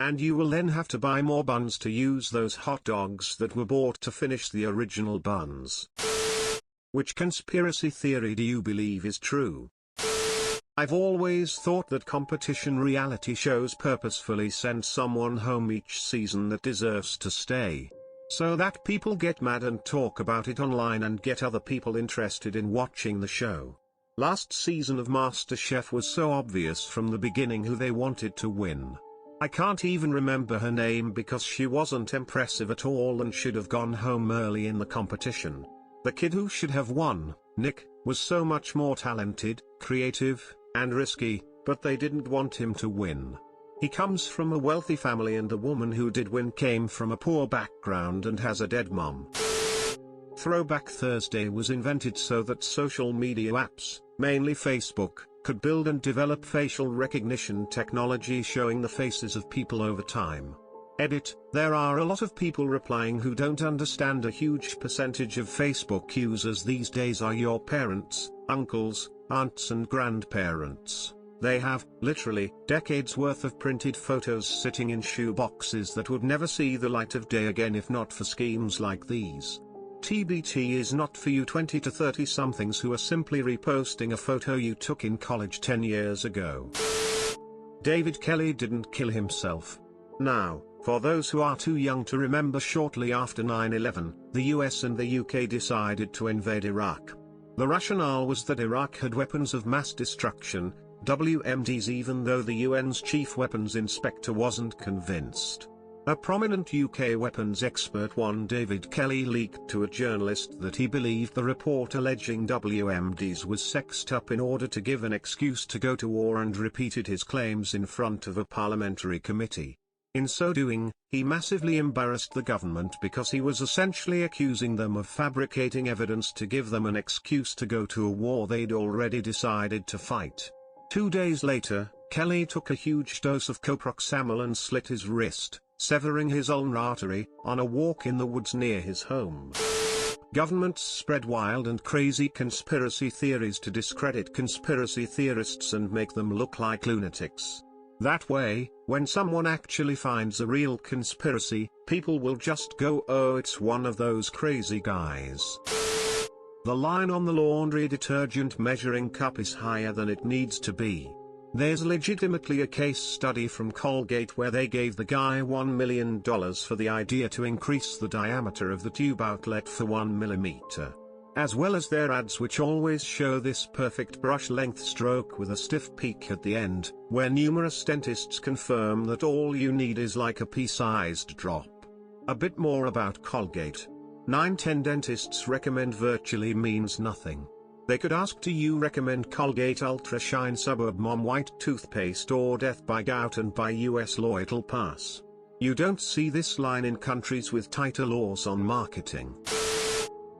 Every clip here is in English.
And you will then have to buy more buns to use those hot dogs that were bought to finish the original buns. Which conspiracy theory do you believe is true? I've always thought that competition reality shows purposefully send someone home each season that deserves to stay, so that people get mad and talk about it online and get other people interested in watching the show. Last season of MasterChef was so obvious from the beginning who they wanted to win. I can't even remember her name because she wasn't impressive at all and should have gone home early in the competition. The kid who should have won, Nick, was so much more talented, creative, and risky, but they didn't want him to win. He comes from a wealthy family and the woman who did win came from a poor background and has a dead mom. Throwback Thursday was invented so that social media apps, mainly Facebook, could build and develop facial recognition technology showing the faces of people over time. Edit: there are a lot of people replying who don't understand a huge percentage of Facebook users these days are your parents, uncles, aunts and grandparents. They have, literally, decades worth of printed photos sitting in shoe boxes that would never see the light of day again if not for schemes like these. TBT is not for you 20 to 30 somethings who are simply reposting a photo you took in college 10 years ago. David Kelly didn't kill himself. Now, for those who are too young to remember, shortly after 9/11, the US and the UK decided to invade Iraq. The rationale was that Iraq had weapons of mass destruction, WMDs, even though the UN's chief weapons inspector wasn't convinced. A prominent UK weapons expert, one David Kelly, leaked to a journalist that he believed the report alleging WMDs was sexed up in order to give an excuse to go to war, and repeated his claims in front of a parliamentary committee. In so doing, he massively embarrassed the government because he was essentially accusing them of fabricating evidence to give them an excuse to go to a war they'd already decided to fight. 2 days later, Kelly took a huge dose of coproxamol and slit his wrist, severing his ulnar artery, on a walk in the woods near his home. Governments spread wild and crazy conspiracy theories to discredit conspiracy theorists and make them look like lunatics. That way, when someone actually finds a real conspiracy, people will just go, "Oh, it's one of those crazy guys." The line on the laundry detergent measuring cup is higher than it needs to be. There's legitimately a case study from Colgate where they gave the guy $1 million for the idea to increase the diameter of the tube outlet for 1 millimeter. As well as their ads, which always show this perfect brush length stroke with a stiff peak at the end, where numerous dentists confirm that all you need is like a pea-sized drop. A bit more about Colgate. 9/10 dentists recommend virtually means nothing. They could ask, do you recommend Colgate Ultra Shine Suburb Mom White toothpaste or Death by Gout, and by US law it'll pass. You don't see this line in countries with tighter laws on marketing.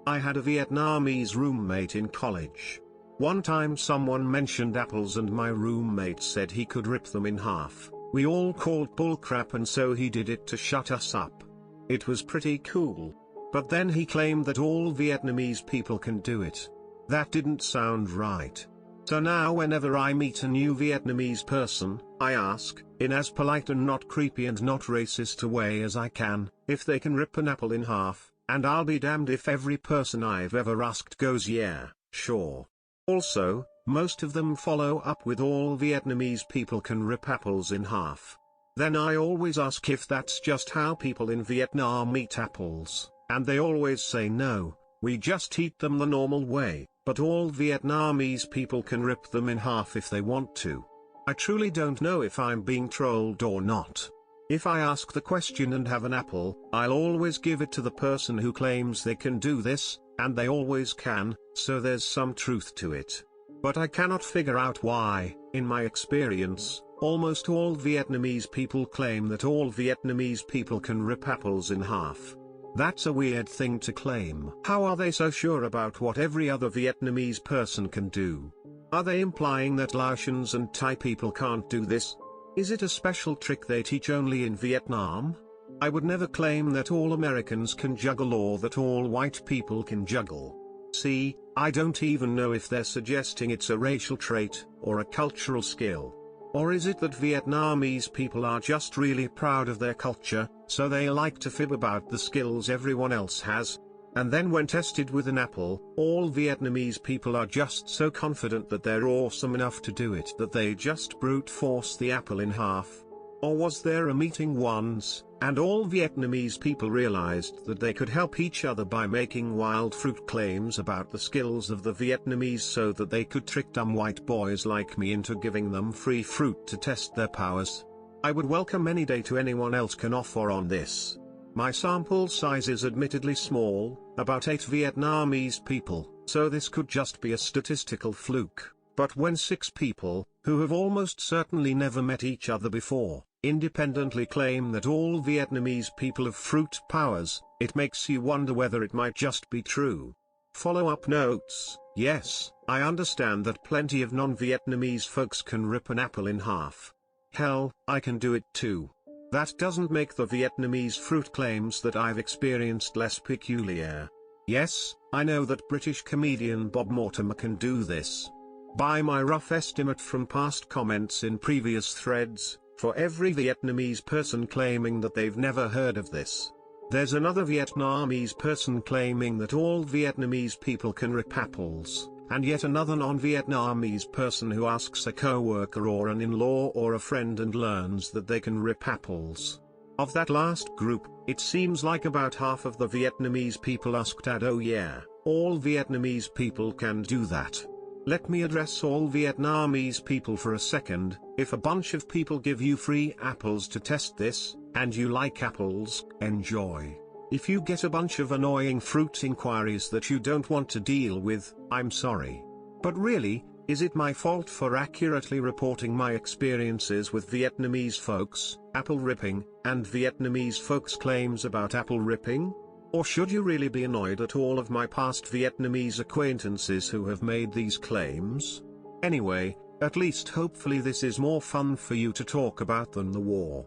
I had a Vietnamese roommate in college. One time someone mentioned apples and my roommate said he could rip them in half. We all called bullcrap, and so he did it to shut us up. It was pretty cool. But then he claimed that all Vietnamese people can do it. That didn't sound right. So now whenever I meet a new Vietnamese person, I ask, in as polite and not creepy and not racist a way as I can, if they can rip an apple in half, and I'll be damned if every person I've ever asked goes, "Yeah, sure." Also, most of them follow up with, all Vietnamese people can rip apples in half. Then I always ask if that's just how people in Vietnam eat apples, and they always say no, we just eat them the normal way, but all Vietnamese people can rip them in half if they want to. I truly don't know if I'm being trolled or not. If I ask the question and have an apple, I'll always give it to the person who claims they can do this, and they always can, so there's some truth to it. But I cannot figure out why, in my experience, almost all Vietnamese people claim that all Vietnamese people can rip apples in half. That's a weird thing to claim. How are they so sure about what every other Vietnamese person can do? Are they implying that Laotians and Thai people can't do this? Is it a special trick they teach only in Vietnam? I would never claim that all Americans can juggle or that all white people can juggle. See, I don't even know if they're suggesting it's a racial trait or a cultural skill. Or is it that Vietnamese people are just really proud of their culture, so they like to fib about the skills everyone else has? And then when tested with an apple, all Vietnamese people are just so confident that they're awesome enough to do it that they just brute force the apple in half? Or was there a meeting once, and all Vietnamese people realized that they could help each other by making wild fruit claims about the skills of the Vietnamese so that they could trick dumb white boys like me into giving them free fruit to test their powers? I would welcome any data anyone else can offer on this. My sample size is admittedly small, about 8 Vietnamese people, so this could just be a statistical fluke, but when 6 people, who have almost certainly never met each other before, independently claim that all Vietnamese people have fruit powers, it makes you wonder whether it might just be true. Follow-up notes: yes, I understand that plenty of non-Vietnamese folks can rip an apple in half. Hell, I can do it too. That doesn't make the Vietnamese fruit claims that I've experienced less peculiar. Yes, I know that British comedian Bob Mortimer can do this. By my rough estimate from past comments in previous threads, for every Vietnamese person claiming that they've never heard of this, there's another Vietnamese person claiming that all Vietnamese people can rip apples, and yet another non-Vietnamese person who asks a co-worker or an in-law or a friend and learns that they can rip apples. Of that last group, it seems like about half of the Vietnamese people asked had "oh yeah, all Vietnamese people can do that." Let me address all Vietnamese people for a second. If a bunch of people give you free apples to test this, and you like apples, enjoy. If you get a bunch of annoying fruit inquiries that you don't want to deal with, I'm sorry. But really, is it my fault for accurately reporting my experiences with Vietnamese folks, apple ripping, and Vietnamese folks' claims about apple ripping? Or should you really be annoyed at all of my past Vietnamese acquaintances who have made these claims? Anyway, at least hopefully this is more fun for you to talk about than the war.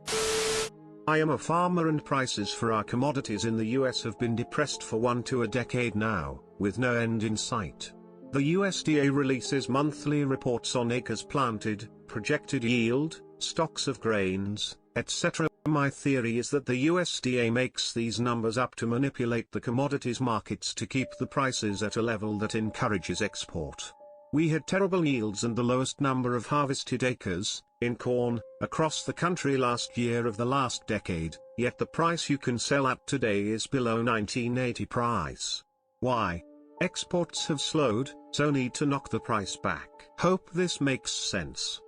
I am a farmer and prices for our commodities in the US have been depressed for 1 to a decade now, with no end in sight. The USDA releases monthly reports on acres planted, projected yield, stocks of grains, etc. My theory is that the USDA makes these numbers up to manipulate the commodities markets to keep the prices at a level that encourages export. We had terrible yields and the lowest number of harvested acres, in corn, across the country last year of the last decade, yet the price you can sell at today is below 1980 price. Why? Exports have slowed, so need to knock the price back. Hope this makes sense.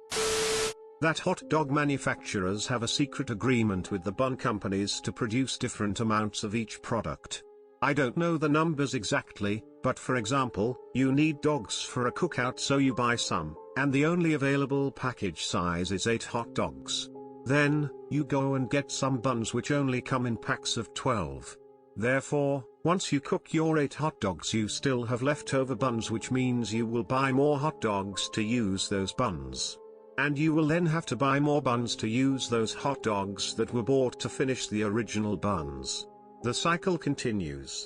That hot dog manufacturers have a secret agreement with the bun companies to produce different amounts of each product. I don't know the numbers exactly, but for example, you need dogs for a cookout so you buy some, and the only available package size is 8 hot dogs. Then, you go and get some buns which only come in packs of 12. Therefore, once you cook your 8 hot dogs you still have leftover buns, which means you will buy more hot dogs to use those buns. And you will then have to buy more buns to use those hot dogs that were bought to finish the original buns. The cycle continues.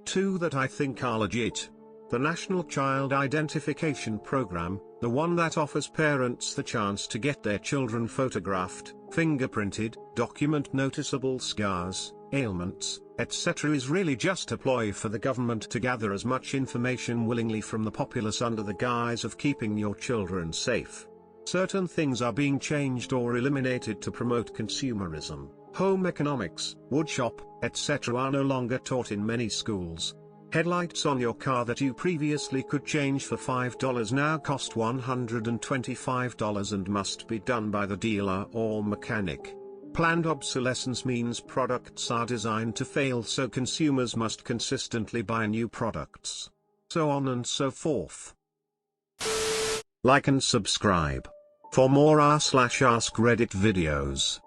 2 that I think are legit. The National Child Identification Program, the one that offers parents the chance to get their children photographed, fingerprinted, document noticeable scars, ailments, etc., is really just a ploy for the government to gather as much information willingly from the populace under the guise of keeping your children safe. Certain things are being changed or eliminated to promote consumerism. Home economics, woodshop, etc. are no longer taught in many schools. Headlights on your car that you previously could change for $5 now cost $125 and must be done by the dealer or mechanic. Planned obsolescence means products are designed to fail, so consumers must consistently buy new products. So on and so forth. Like and subscribe for more r/ask Reddit videos.